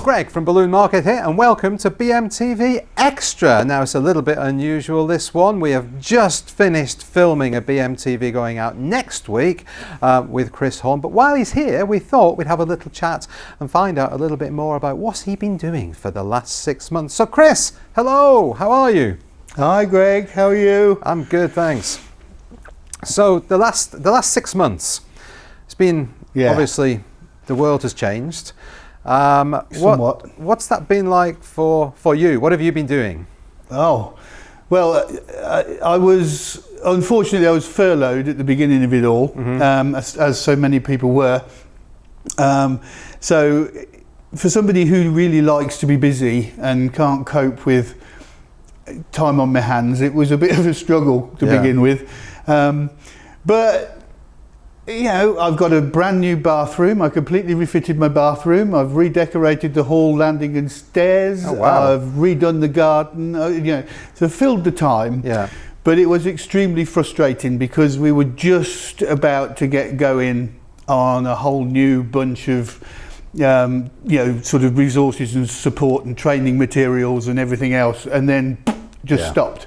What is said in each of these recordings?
Greg from Balloon Market here, and welcome to BMTV Extra. Now, it's a little bit unusual, this one. We have just finished filming a BMTV going out next week with Chris Horne. But while he's here, we thought we'd have a little chat and find out a little bit more about what's he been doing for the last 6 months. So, Chris, hello, how are you? Hi, Greg, how are you? I'm good, thanks. So, the last 6 months, it's been, obviously, the world has changed. What's that been like for you? What have you been doing? Oh, well, I was furloughed at the beginning of it all, as so many people were. So for somebody who really likes to be busy and can't cope with time on my hands, it was a bit of a struggle to begin with. But you know, I've got a brand new bathroom. I completely refitted my bathroom. I've redecorated the hall, landing and stairs. Oh, wow. I've redone the garden. So filled the time. Yeah. But it was extremely frustrating because we were just about to get going on a whole new bunch of, sort of resources and support and training materials and everything else, and then just stopped.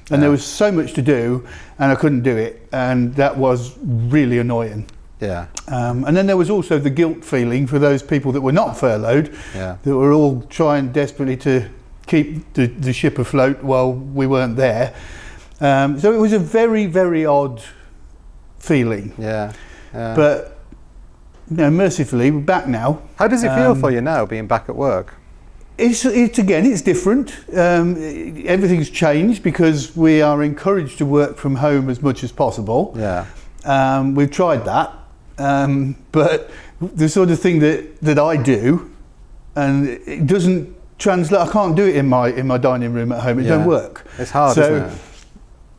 And there was so much to do, and I couldn't do it, and that was really annoying. Yeah. And then there was also the guilt feeling for those people that were not furloughed, that were all trying desperately to keep the ship afloat while we weren't there. So it was a very, very odd feeling. But mercifully, we're back now. How does it feel for you now, being back at work? It's different. Everything's changed because we are encouraged to work from home as much as possible. We've tried that, but the sort of thing that I do, and it doesn't translate. I can't do it in my dining room at home. It don't work. It's hard, isn't it?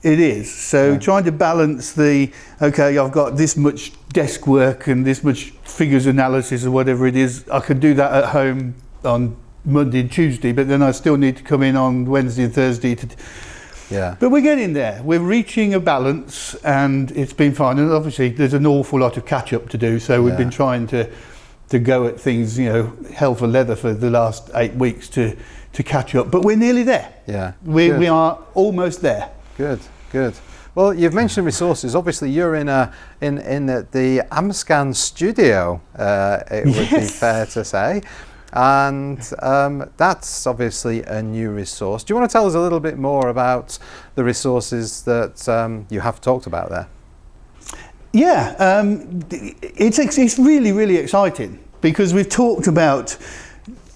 It is. So trying to balance I've got this much desk work and this much figures analysis or whatever it is. I could do that at home on Monday and Tuesday, but then I still need to come in on Wednesday and Thursday. But we're getting there. We're reaching a balance, and it's been fine. And obviously, there's an awful lot of catch up to do. So we've been trying to go at things, hell for leather for the last 8 weeks to catch up. But we're nearly there. We are almost there. Good. Well, you've mentioned resources. Obviously, you're in the Amscan studio. It would be fair to say. And that's obviously a new resource. Do you want to tell us a little bit more about the resources that you have talked about there? It's really, really exciting because we've talked about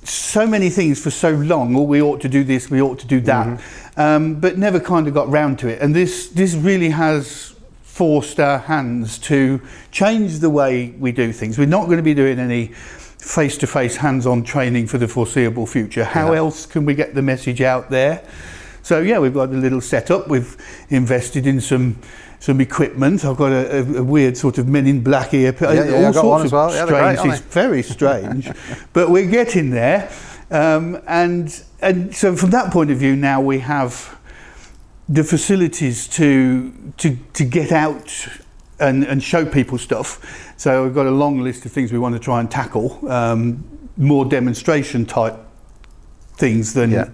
so many things for so long. Oh, we ought to do this, we ought to do that, but never kind of got round to it. And this really has forced our hands to change the way we do things. We're not going to be doing any face-to-face hands-on training for the foreseeable future. How else can we get the message out there? So we've got a little setup. We've invested in some equipment. I've got a weird sort of Men in Black ear. All sorts of strange. It's very strange, but we're getting there. And so from that point of view, now we have the facilities to get out and show people stuff. So we've got a long list of things we want to try and tackle, more demonstration type things than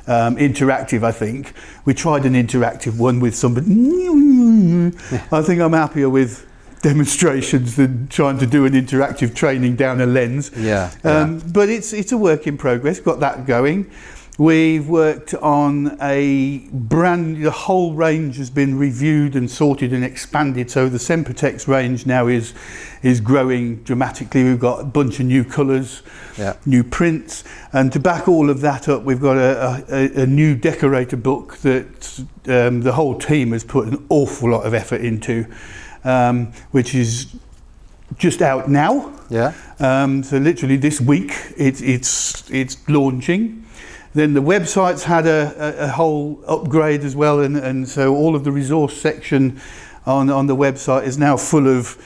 interactive, I think. We tried an interactive one with somebody. I think I'm happier with demonstrations than trying to do an interactive training down a lens. But it's a work in progress, got that going. We've worked on the whole range has been reviewed and sorted and expanded. So the Sempertex range now is growing dramatically. We've got a bunch of new colours, new prints, and to back all of that up, we've got a new decorator book that the whole team has put an awful lot of effort into, which is just out now. So literally this week it's launching. Then the website's had a whole upgrade as well, and so all of the resource section on the website is now full of,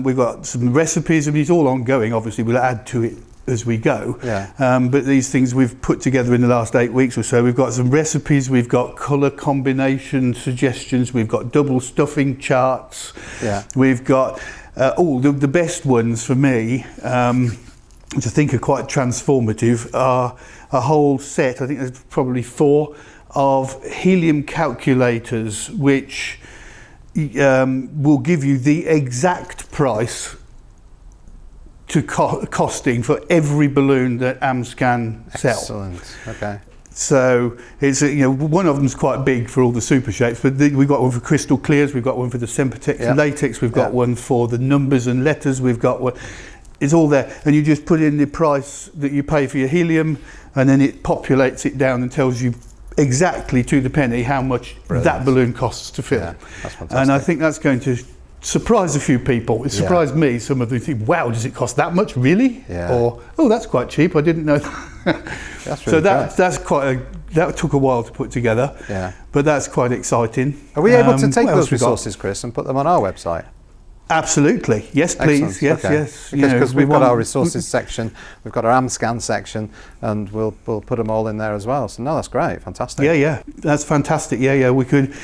we've got some recipes, and it's all ongoing, obviously we'll add to it as we go. But these things we've put together in the last 8 weeks or so. We've got some recipes, we've got colour combination suggestions, we've got double stuffing charts, we've got the best ones for me which I think are quite transformative, are a whole set, I think there's probably 4, of helium calculators which will give you the exact price to costing for every balloon that Amscan sell. Excellent. Okay. So it's one of them's quite big for all the super shapes, but we've got one for crystal clears, we've got one for the Sempertex latex, we've got one for the numbers and letters, we've got one. It's all there, and you just put in the price that you pay for your helium, and then it populates it down and tells you exactly to the penny how much that balloon costs to fill. Yeah, that's fantastic. And I think that's going to surprise a few people. It surprised me. Some of them think, wow, does it cost that much, really? Yeah. Or, oh, that's quite cheap, I didn't know that. That's really that's quite that took a while to put together. Yeah. But that's quite exciting. Are we able to take what those else we got? resources, Chris, and put them on our website? Absolutely. Yes, please. Excellent. Yes, Okay. yes. Because we've got our resources section, we've got our Amscan section, and we'll put them all in there as well. So no, that's great, fantastic. Yeah, that's fantastic. Yeah, we could.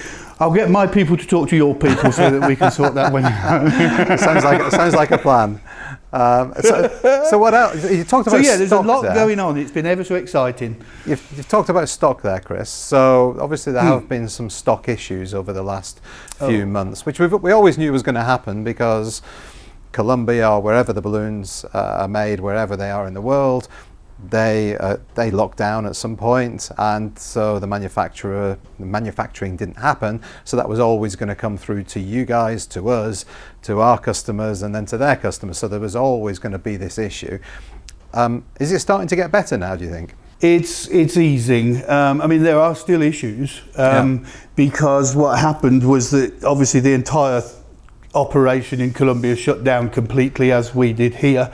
I'll get my people to talk to your people so that we can sort that one out. sounds like a plan. So what else? You talked about there's a stock lot there. going on. It's been ever so exciting. You've talked about stock there, Chris. So obviously there have been some stock issues over the last few months, which we always knew was going to happen because Colombia or wherever the balloons are made, wherever they are in the world, they locked down at some point, and so the manufacturing didn't happen. So that was always going to come through to you guys, to us, to our customers, and then to their customers. So there was always going to be this issue. Is it starting to get better now, do you think? It's easing. I mean, there are still issues because what happened was that obviously the entire operation in Colombia shut down completely, as we did here.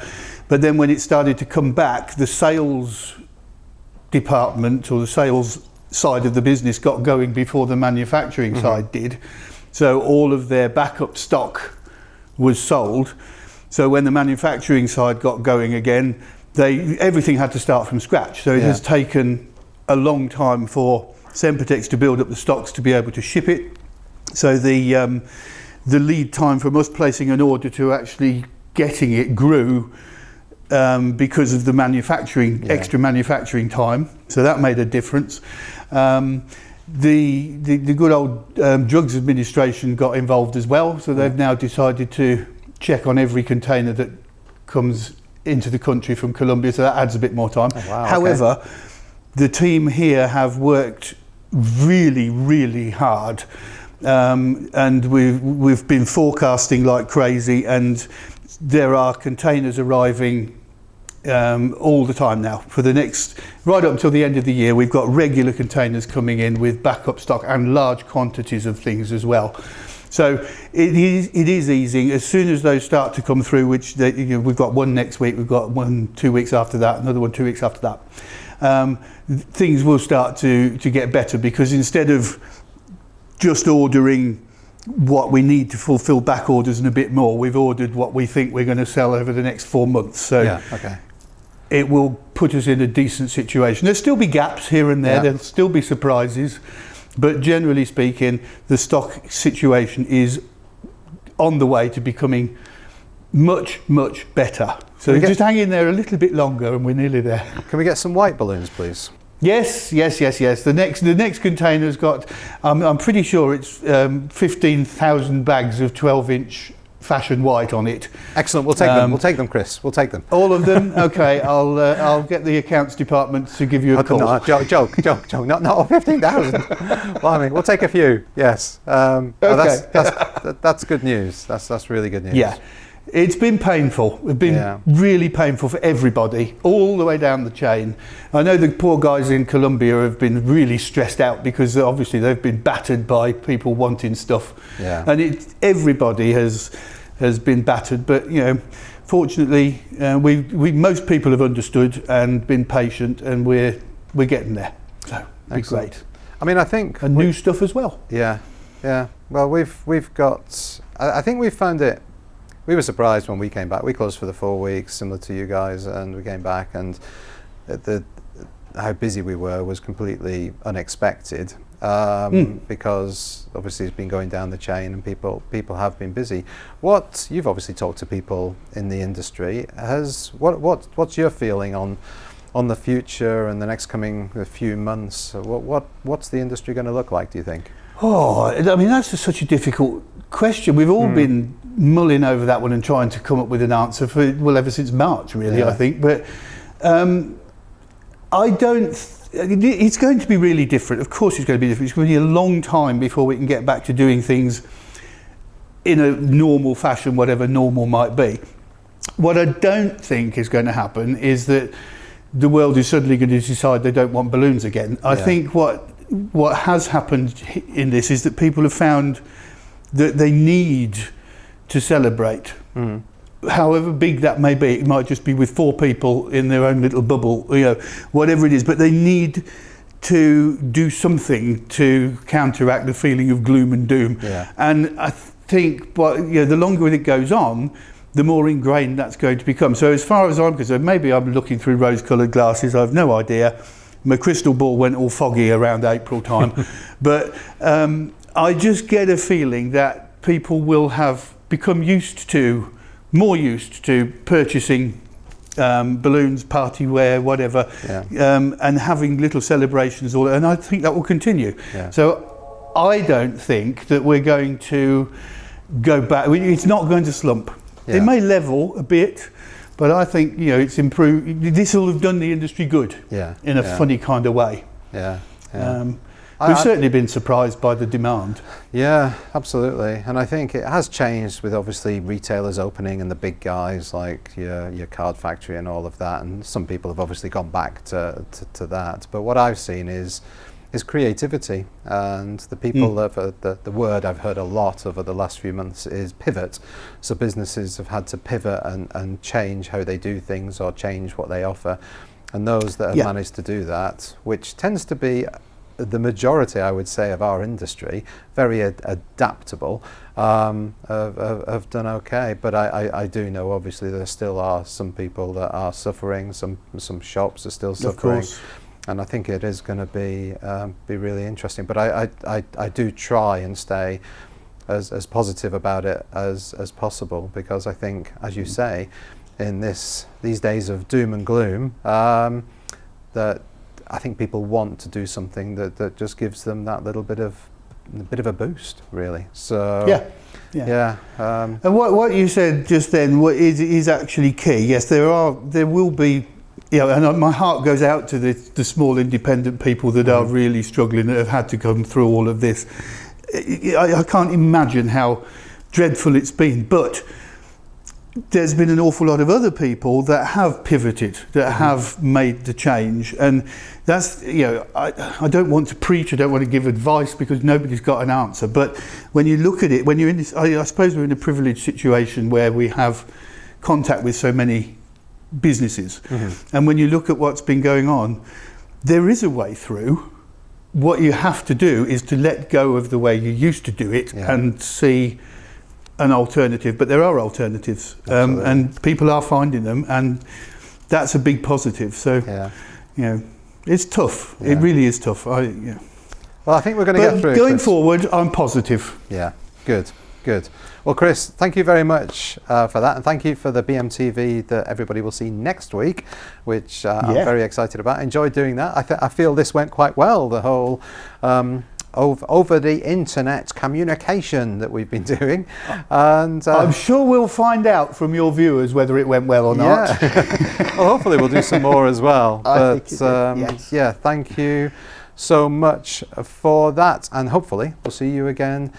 But then when it started to come back, the sales department or the sales side of the business got going before the manufacturing side did. So all of their backup stock was sold. So when the manufacturing side got going again, everything had to start from scratch. So it has taken a long time for Sempertex to build up the stocks to be able to ship it. So the lead time from us placing an order to actually getting it grew because of the extra manufacturing time. So that made a difference. The good old Drugs Administration got involved as well. So they've now decided to check on every container that comes into the country from Colombia. So that adds a bit more time. Oh, wow, However, the team here have worked really, really hard. And we've been forecasting like crazy, and there are containers arriving all the time now. For the next, right up until the end of the year, we've got regular containers coming in with backup stock and large quantities of things as well. So it is easing. As soon as those start to come through, which we've got one next week, we've got one 2 weeks after that, another one 2 weeks after that, things will start to get better, because instead of just ordering what we need to fulfill back orders and a bit more, we've ordered what we think we're going to sell over the next 4 months. So it will put us in a decent situation. There'll still be gaps here and there, there'll still be surprises, but generally speaking, the stock situation is on the way to becoming much, much better. So just hang in there a little bit longer and we're nearly there. Can we get some white balloons, please? Yes. The next container's got, I'm pretty sure it's 15,000 bags of 12-inch fashion white on it. Excellent. We'll take them. We'll take them, Chris. We'll take them. All of them. Okay. I'll get the accounts department to give you a call. No, joke. Not 15,000. Well, I mean, we'll take a few. Yes. That's good news. That's really good news. Yeah. It's been painful. It's been really painful for everybody, all the way down the chain. I know the poor guys in Colombia have been really stressed out because obviously they've been battered by people wanting stuff. Yeah. And everybody has been battered, but fortunately, most people have understood and been patient, and we're getting there. So it's great. I mean, I think new stuff as well. Yeah. Well, we've got. I think we've found it. We were surprised when we came back. We closed for the 4 weeks, similar to you guys, and we came back, and how busy we were was completely unexpected. because obviously it's been going down the chain and people have been busy. You've obviously talked to people in the industry. What's your feeling on the future and the next coming few months? What's the industry going to look like, do you think? Oh, I mean, that's such a difficult question. We've all been mulling over that one and trying to come up with an answer ever since March, really, I think. But it's going to be really different. Of course it's going to be different. It's going to be a long time before we can get back to doing things in a normal fashion, whatever normal might be. What I don't think is going to happen is that the world is suddenly going to decide they don't want balloons again. I think what has happened in this is that people have found that they need to celebrate. However big that may be, it might just be with 4 people in their own little bubble, whatever it is, but they need to do something to counteract the feeling of gloom and doom. And I think the longer it goes on, the more ingrained that's going to become. So as far as I'm concerned, maybe I'm looking through rose-coloured glasses, I've no idea. My crystal ball went all foggy around April time. But I just get a feeling that people will have become more used to purchasing balloons, party wear, whatever, and having little celebrations, and I think that will continue. So I don't think that we're going to go back. It's not going to slump. It may level a bit, but I think it's improved. This will have done the industry good in a funny kind of way. We've certainly been surprised by the demand. Yeah, absolutely. And I think it has changed with obviously retailers opening and the big guys like your Card Factory and all of that. And some people have obviously gone back to that. But what I've seen is creativity, and the people the word I've heard a lot over the last few months is pivot. So businesses have had to pivot and change how they do things or change what they offer. And those that have managed to do that, which tends to be the majority, I would say, of our industry, very adaptable, have done okay. But I do know, obviously, there still are some people that are suffering. Some shops are still suffering, and I think it is going to be really interesting. But I do try and stay as positive about it as possible, because I think, as you say, in these days of doom and gloom, that I think people want to do something that just gives them that little bit of a boost, really. So and what you said just then is actually key. Yes, there will be, and my heart goes out to the small independent people that are really struggling, that have had to come through all of this. I can't imagine how dreadful it's been, but there's been an awful lot of other people that have pivoted, that have made the change, and that's, I don't want to preach, I don't want to give advice, because nobody's got an answer. But when you look at it, when you're in this, I suppose we're in a privileged situation where we have contact with so many businesses, and when you look at what's been going on, there is a way through. What you have to do is to let go of the way you used to do it and see an alternative. But there are alternatives, and people are finding them, and that's a big positive. So it's tough. It really is tough. Well, I think we're going to get through it, going Chris. forward, I'm positive. Good. Well, Chris, thank you very much for that, and thank you for the BMTV that everybody will see next week, which I'm very excited about. I enjoyed doing that. I feel this went quite well, the whole over the internet communication that we've been doing, and I'm sure we'll find out from your viewers whether it went well or not. Well, hopefully we'll do some more as well. But thank you so much for that, and hopefully we'll see you again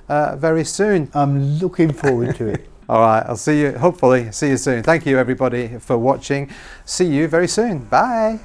very soon. I'm looking forward to it. All right, hopefully see you soon. Thank you everybody for watching. See you very soon. Bye.